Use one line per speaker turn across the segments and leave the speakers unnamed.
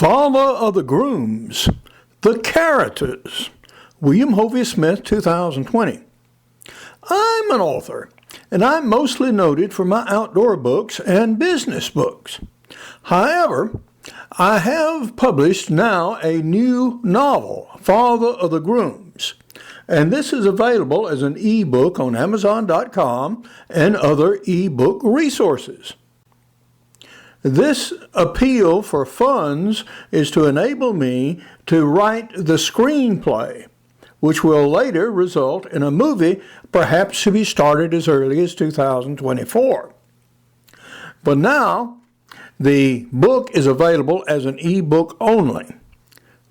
Father of the Grooms, The Characters, William Hovey Smith, 2020. I'm an author, and I'm mostly noted for my outdoor books and business books. However, I have published now a new novel, Father of the Grooms, and this is available as an ebook on Amazon.com and other ebook resources. This appeal for funds is to enable me to write the screenplay, which will later result in a movie, perhaps to be started as early as 2024. But now, the book is available as an ebook only.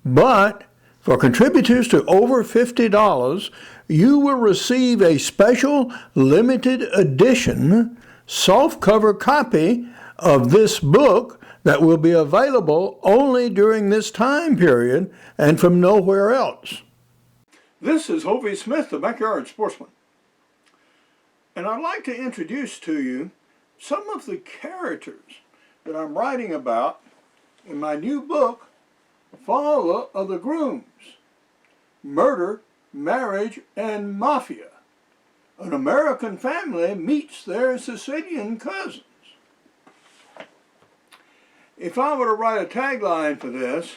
But for contributors to over $50, you will receive a special limited edition softcover copy of this book that will be available only during this time period and from nowhere else. This is Hovey Smith, the Backyard Sportsman. And I'd like to introduce to you some of the characters that I'm writing about in my new book, Father of the Grooms, Murder, Marriage, and Mafia. An American family meets their Sicilian cousins. If I were to write a tagline for this,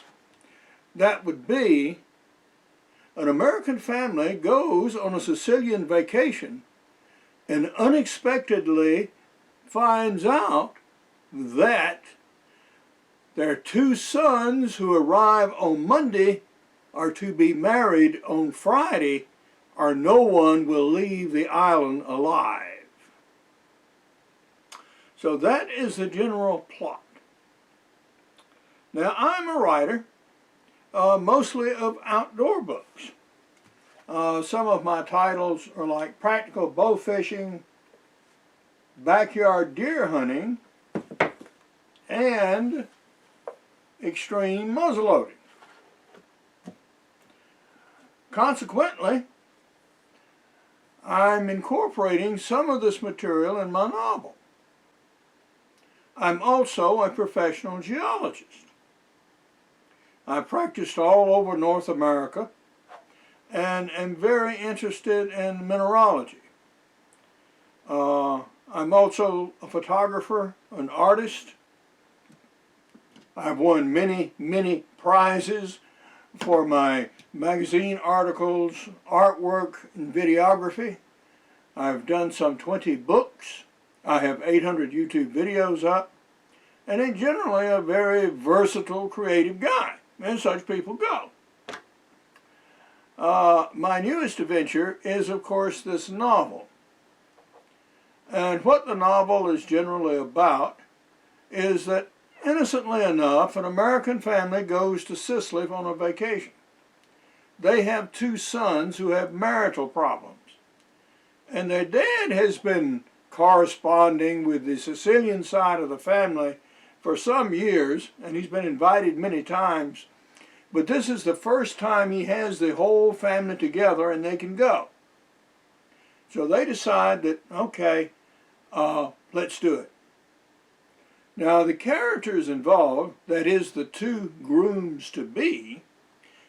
that would be, an American family goes on a Sicilian vacation and unexpectedly finds out that their two sons who arrive on Monday are to be married on Friday, or no one will leave the island alive. So that is the general plot. Now, I'm a writer, mostly of outdoor books. Some of my titles are like Practical Bow Fishing, Backyard Deer Hunting, and Extreme Muzzleloading. Consequently, I'm incorporating some of this material in my novel. I'm also a professional geologist. I practiced all over North America and am very interested in mineralogy. I'm also a photographer, an artist. I've won many prizes for my magazine articles, artwork, and videography. I've done some 20 books. I have 800 YouTube videos up. And I'm generally a very versatile, creative guy. And such people go. My newest adventure is, of course, this novel. And what the novel is generally about is that, innocently enough, an American family goes to Sicily on a vacation. They have two sons who have marital problems. And their dad has been corresponding with the Sicilian side of the family for some years, and he's been invited many times, but this is the first time he has the whole family together and they can go. So they decide that, okay, let's do it. Now the characters involved, that is the two grooms-to-be,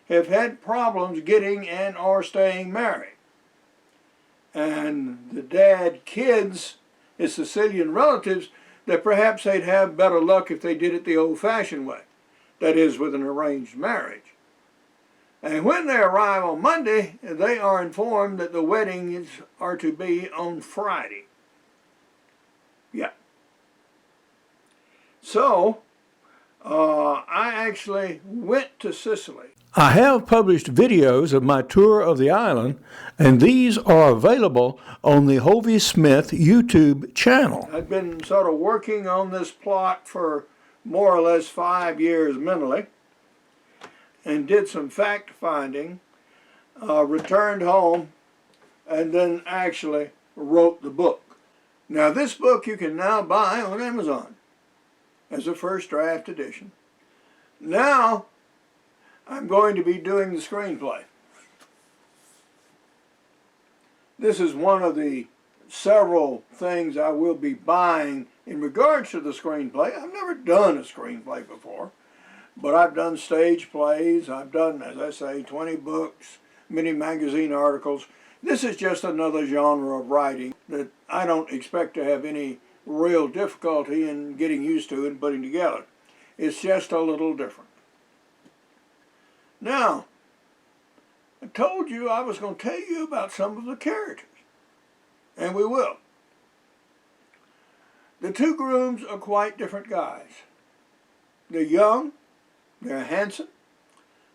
have had problems getting and or staying married. And the dad kids, his Sicilian relatives, that perhaps they'd have better luck if they did it the old-fashioned way, that is, with an arranged marriage. And when they arrive on Monday, they are informed that the weddings are to be on Friday. Yeah. So, I actually went to Sicily. I have published videos of my tour of the island, and these are available on the Hovey Smith YouTube channel. I've been sort of working on this plot for more or less 5 years mentally, and did some fact-finding, returned home, and then actually wrote the book. Now this book you can now buy on Amazon as a first draft edition. Now I'm going to be doing the screenplay. This is one of the several things I will be buying in regards to the screenplay. I've never done a screenplay before, But I've done stage plays. I've done, as I say, 20 books, many magazine articles. This is just another genre of writing that I don't expect to have any real difficulty in getting used to and putting together. It's just a little different. Now, I told you I was going to tell you about some of the characters, and we will. The two grooms are quite different guys. They're young, they're handsome.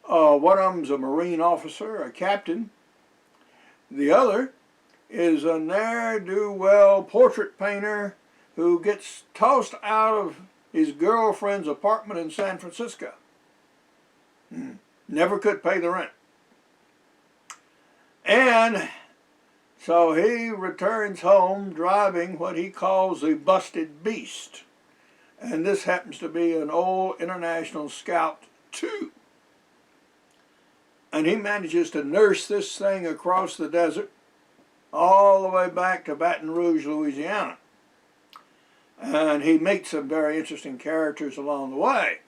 One of them's a Marine officer, a captain. The other is a ne'er-do-well portrait painter who gets tossed out of his girlfriend's apartment in San Francisco. Never could pay the rent. And so he returns home driving what he calls the busted beast. And this happens to be an old International Scout 2. And he manages to nurse this thing across the desert all the way back to Baton Rouge, Louisiana. And he meets some very interesting characters along the way,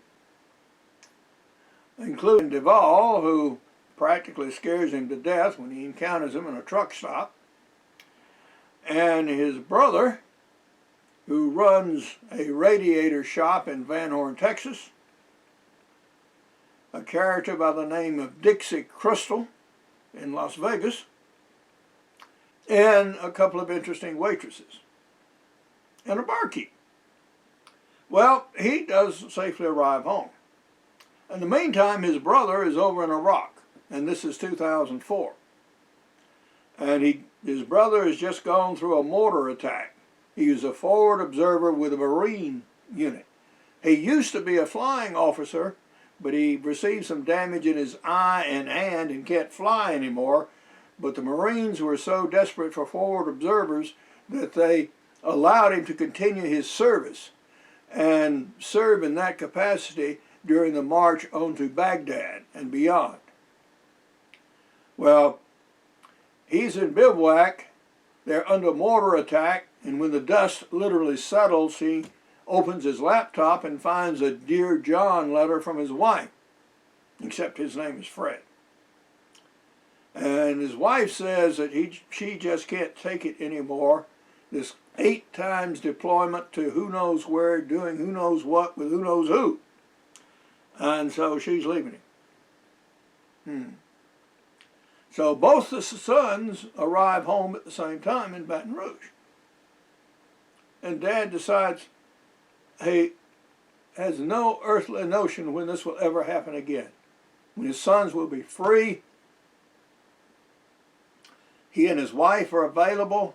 including Duvall, who practically scares him to death when he encounters him in a truck stop, and his brother, who runs a radiator shop in Van Horn, Texas, a character by the name of Dixie Crystal in Las Vegas, and a couple of interesting waitresses, and a barkeep. Well, he does safely arrive home. In the meantime, his brother is over in Iraq, and this is 2004. And his brother has just gone through a mortar attack. He was a forward observer with a Marine unit. He used to be a flying officer, but he received some damage in his eye and hand and can't fly anymore. But the Marines were so desperate for forward observers that they allowed him to continue his service and serve in that capacity during the march on to Baghdad and beyond. Well, he's in bivouac, they're under mortar attack, and when the dust literally settles, he opens his laptop and finds a Dear John letter from his wife, except his name is Fred. And his wife says that she just can't take it anymore, this 8 times deployment to who knows where, doing who knows what with who knows who. And so she's leaving him. So both the sons arrive home at the same time in Baton Rouge. And Dad decides he has no earthly notion when this will ever happen again, when his sons will be free. He and his wife are available.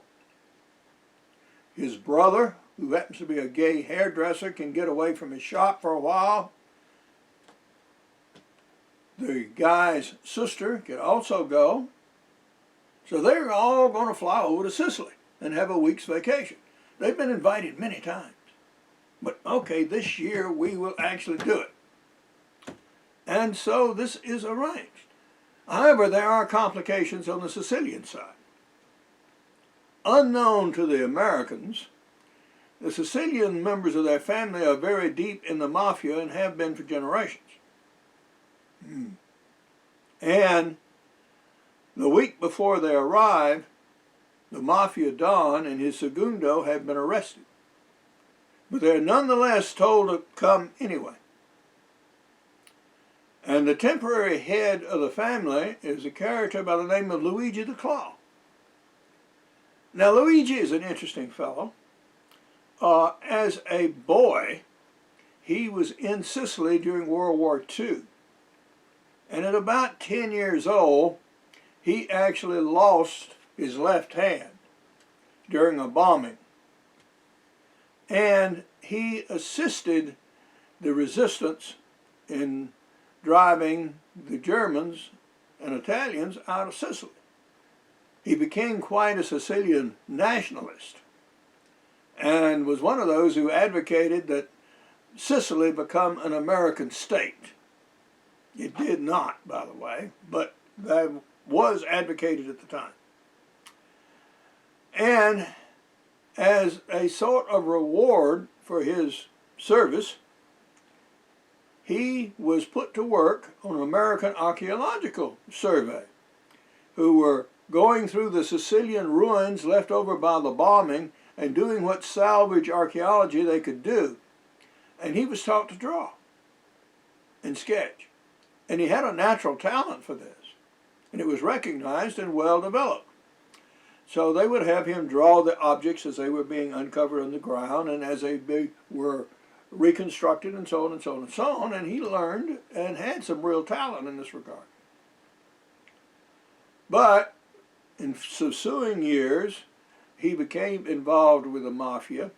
His brother, who happens to be a gay hairdresser, can get away from his shop for a while. The guy's sister can also go. So they're all going to fly over to Sicily and have a week's vacation. They've been invited many times. But okay, this year we will actually do it. And so this is arranged. However, there are complications on the Sicilian side. Unknown to the Americans, the Sicilian members of their family are very deep in the mafia and have been for generations. And the week before they arrive, the mafia don and his segundo have been arrested. But they're nonetheless told to come anyway. And the temporary head of the family is a character by the name of Luigi the Claw. Now, Luigi is an interesting fellow. As a boy, he was in Sicily during World War II. And at about 10 years old, he actually lost his left hand during a bombing. And he assisted the resistance in driving the Germans and Italians out of Sicily. He became quite a Sicilian nationalist and was one of those who advocated that Sicily become an American state. It did not, by the way, but that was advocated at the time. And as a sort of reward for his service, he was put to work on an American archaeological survey, who were going through the Sicilian ruins left over by the bombing and doing what salvage archaeology they could do. And he was taught to draw and sketch. And he had a natural talent for this. And it was recognized and well developed. So they would have him draw the objects as they were being uncovered on the ground and as they were reconstructed and so on and so on and so on. And he learned and had some real talent in this regard. But in ensuing years, he became involved with the mafia,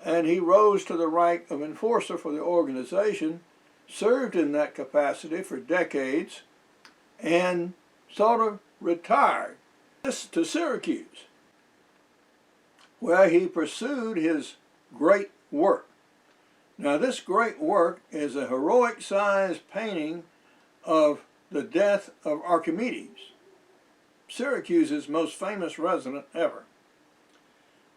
and he rose to the rank of enforcer for the organization, served in that capacity for decades, and sort of retired to Syracuse, where he pursued his great work. Now, this great work is a heroic-sized painting of the death of Archimedes, Syracuse's most famous resident ever.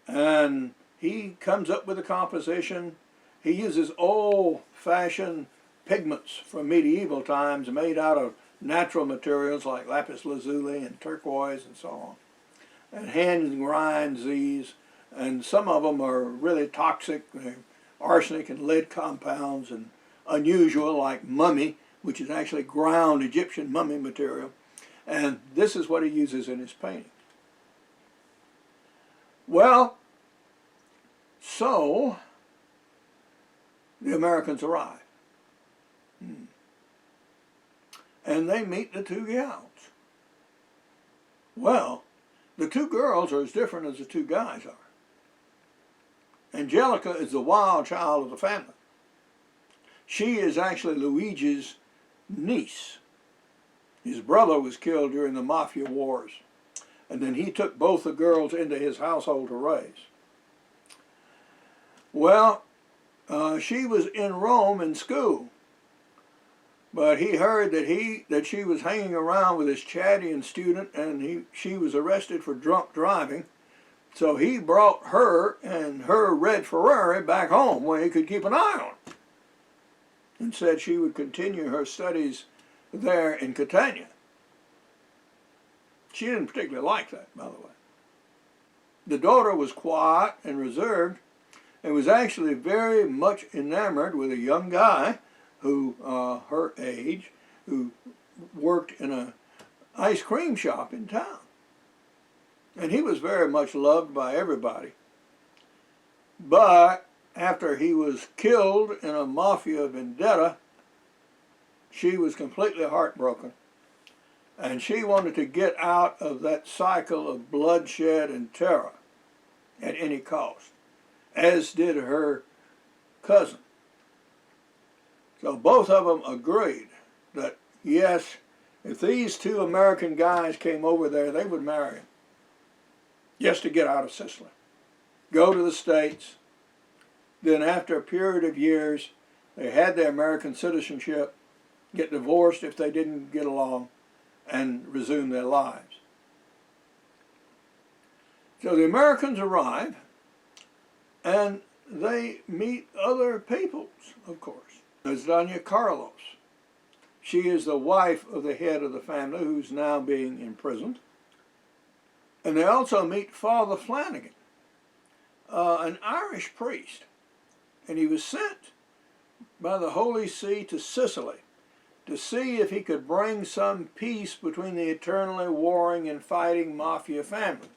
And he comes up with a composition. He uses old-fashioned pigments from medieval times made out of natural materials like lapis lazuli and turquoise and so on. And hand grinds these, and some of them are really toxic, arsenic and lead compounds, and unusual like mummy, which is actually ground Egyptian mummy material. And this is what he uses in his painting. Well, so the Americans arrive. And they meet the two gals. Well, the two girls are as different as the two guys are. Angelica is the wild child of the family. She is actually Luigi's niece. His brother was killed during the Mafia Wars, and then he took both the girls into his household to raise. Well, she was in Rome in school, but he heard that she was hanging around with this Chadian student, and she was arrested for drunk driving. So he brought her and her red Ferrari back home where he could keep an eye on her, and said she would continue her studies there in Catania. She didn't particularly like that, by the way. The daughter was quiet and reserved and was actually very much enamored with a young guy who, her age, who worked in an ice cream shop in town. And he was very much loved by everybody. But after he was killed in a mafia vendetta, she was completely heartbroken. And she wanted to get out of that cycle of bloodshed and terror at any cost, as did her cousin. So both of them agreed that, yes, if these two American guys came over there, they would marry him, just to get out of Sicily, go to the States. Then after a period of years, they had their American citizenship, get divorced if they didn't get along, and resume their lives. So the Americans arrive, and they meet other peoples, of course. There's Doña Carlos. She is the wife of the head of the family, who's now being imprisoned. And they also meet Father Flanagan, an Irish priest. And he was sent by the Holy See to Sicily to see if he could bring some peace between the eternally warring and fighting mafia families.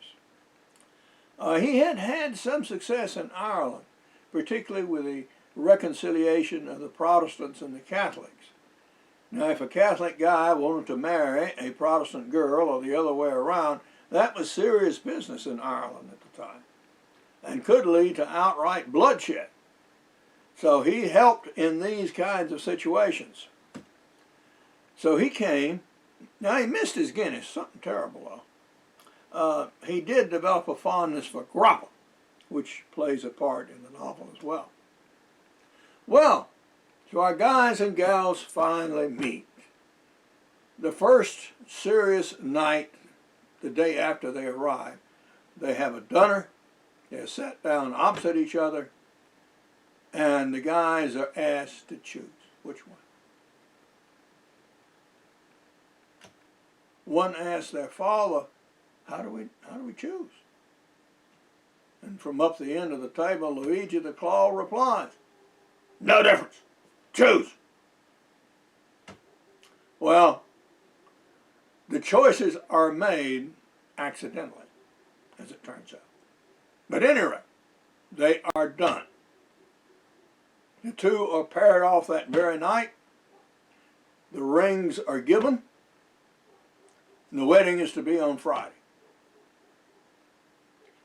He had had some success in Ireland, particularly with the reconciliation of the Protestants and the Catholics. Now, if a Catholic guy wanted to marry a Protestant girl or the other way around, that was serious business in Ireland at the time and could lead to outright bloodshed. So he helped in these kinds of situations. So he came. Now, he missed his Guinness, something terrible though. He did develop a fondness for grappa, which plays a part in the novel as well. Well, so our guys and gals finally meet. The first serious night, the day after they arrive, they have a dinner, they're sat down opposite each other, and the guys are asked to choose which one. one asks their father, how do we choose? And from up the end of the table, Luigi the Claw replies, no difference. Choose. Well, the choices are made accidentally, as it turns out. But at any rate, they are done. The two are paired off that very night. The rings are given. And the wedding is to be on Friday.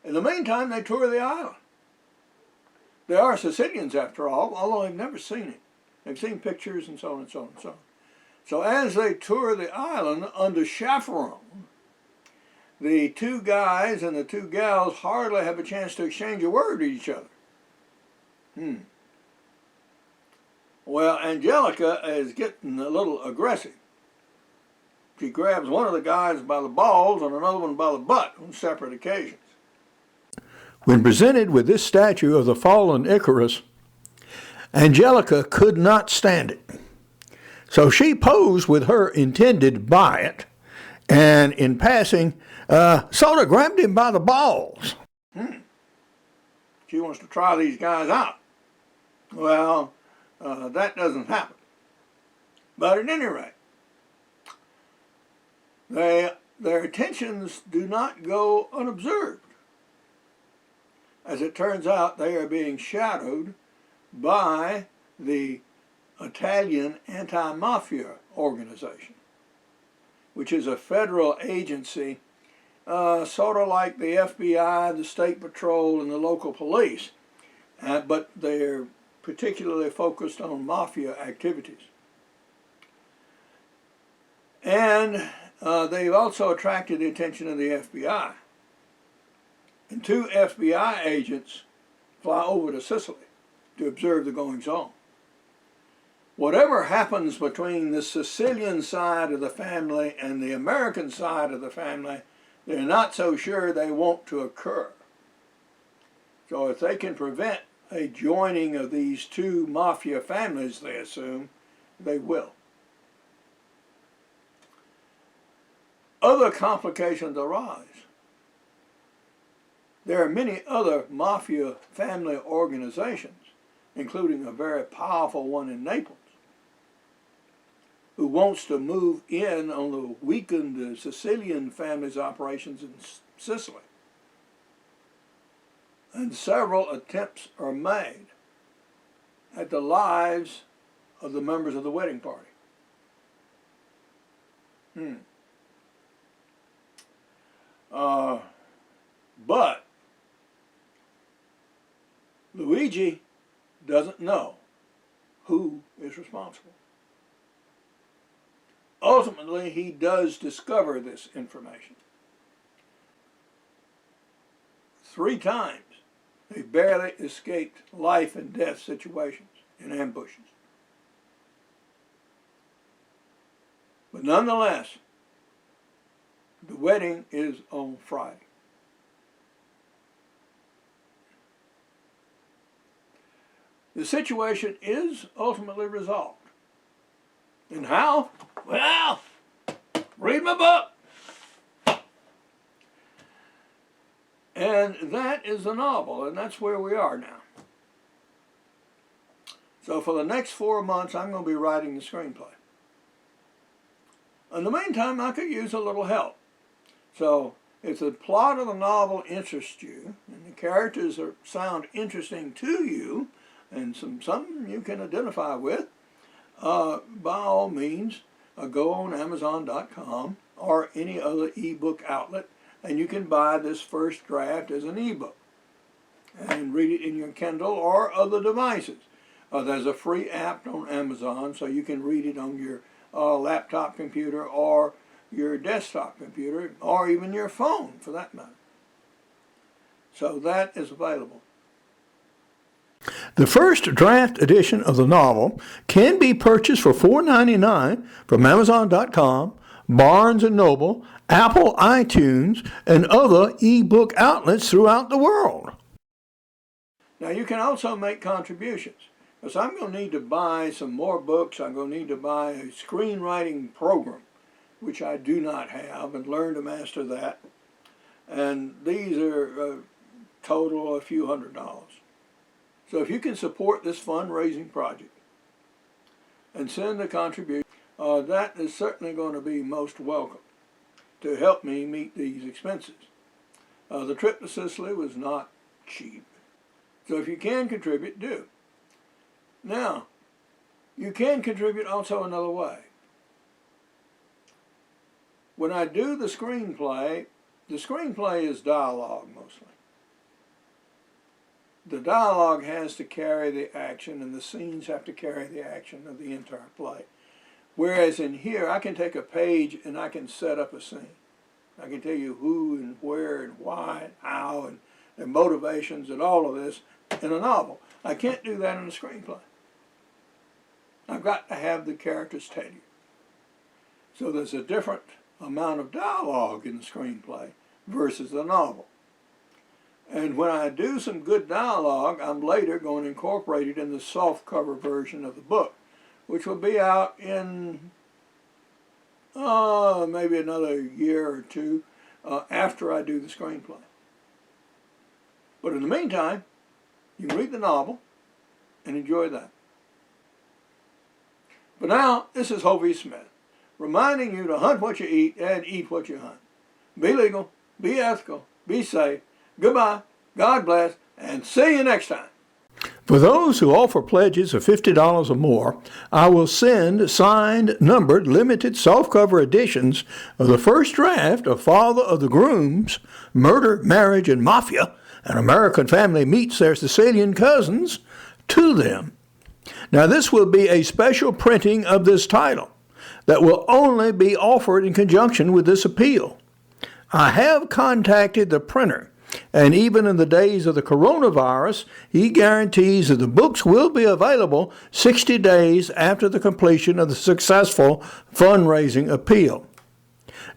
In the meantime, they tour the island. They are Sicilians, after all, although they've never seen it. They've seen pictures and so on and so on and so on. So as they tour the island under chaperone, the two guys and the two gals hardly have a chance to exchange a word to each other. Well, Angelica is getting a little aggressive. She grabs one of the guys by the balls and another one by the butt on separate occasions. When presented with this statue of the fallen Icarus, Angelica could not stand it. So she posed with her intended by it, and in passing, sort of grabbed him by the balls. She wants to try these guys out. Well, that doesn't happen. But at any rate, their attentions do not go unobserved. As it turns out, they are being shadowed by the Italian anti-mafia organization, which is a federal agency, sort of like the FBI, the State Patrol, and the local police, but they're particularly focused on mafia activities. And they've also attracted the attention of the FBI. And two FBI agents fly over to Sicily to observe the goings-on. Whatever happens between the Sicilian side of the family and the American side of the family, they're not so sure they want to occur. So if they can prevent a joining of these two mafia families, they assume, they will. Other complications arise. There are many other mafia family organizations, including a very powerful one in Naples, who wants to move in on the weakened Sicilian family's operations in Sicily. And several attempts are made at the lives of the members of the wedding party. But Luigi doesn't know who is responsible. Ultimately, he does discover this information. 3 times, he barely escaped life and death situations in ambushes. But nonetheless, the wedding is on Friday. The situation is ultimately resolved. And how? Well, read my book. And that is the novel, and that's where we are now. So for the next 4 months, I'm going to be writing the screenplay. In the meantime, I could use a little help. So if the plot of the novel interests you, and the characters sound interesting to you, and some you can identify with, by all means, go on Amazon.com or any other ebook outlet, and you can buy this first draft as an ebook and read it in your Kindle or other devices. There's a free app on Amazon, so you can read it on your laptop computer or your desktop computer or even your phone, for that matter. So that is available. The first draft edition of the novel can be purchased for $4.99 from Amazon.com, Barnes & Noble, Apple iTunes, and other ebook outlets throughout the world. Now you can also make contributions, because I'm going to need to buy some more books. I'm going to need to buy a screenwriting program which I do not have, and learn to master that. And these are total a few $100s. So if you can support this fundraising project and send a contribution, that is certainly going to be most welcome to help me meet these expenses. The trip to Sicily was not cheap. So if you can contribute, do. Now, you can contribute also another way. When I do the screenplay is dialogue mostly. The dialogue has to carry the action, and the scenes have to carry the action of the entire play. Whereas in here, I can take a page and I can set up a scene. I can tell you who and where and why and how and their motivations and all of this in a novel. I can't do that in a screenplay. I've got to have the characters tell you. So there's a different amount of dialogue in the screenplay versus the novel. And when I do some good dialogue, I'm later going to incorporate it in the softcover version of the book, which will be out in maybe another year or two after I do the screenplay. But in the meantime, you can read the novel and enjoy that. But now, this is Hovey Smith, reminding you to hunt what you eat and eat what you hunt. Be legal, be ethical, be safe. Goodbye, God bless, and see you next time. For those who offer pledges of $50 or more, I will send signed, numbered, limited softcover editions of the first draft of Father of the Grooms, Murder, Marriage, and Mafia, An American Family Meets Their Sicilian Cousins, to them. Now, this will be a special printing of this title that will only be offered in conjunction with this appeal. I have contacted the printer, and even in the days of the coronavirus, he guarantees that the books will be available 60 days after the completion of the successful fundraising appeal.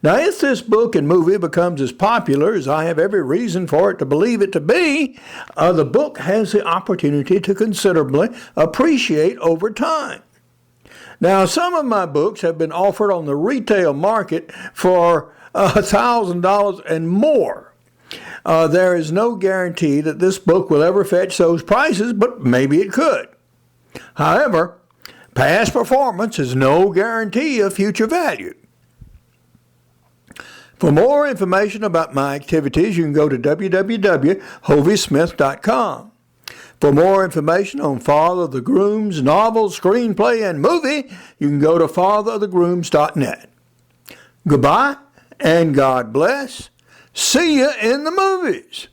Now, if this book and movie becomes as popular as I have every reason for it to believe it to be, the book has the opportunity to considerably appreciate over time. Now, some of my books have been offered on the retail market for $1,000 and more. There is no guarantee that this book will ever fetch those prices, but maybe it could. However, past performance is no guarantee of future value. For more information about my activities, you can go to www.hoveysmith.com. For more information on Father of the Grooms novel, screenplay, and movie, you can go to fatherofthegrooms.net. Goodbye, and God bless. See you in the movies.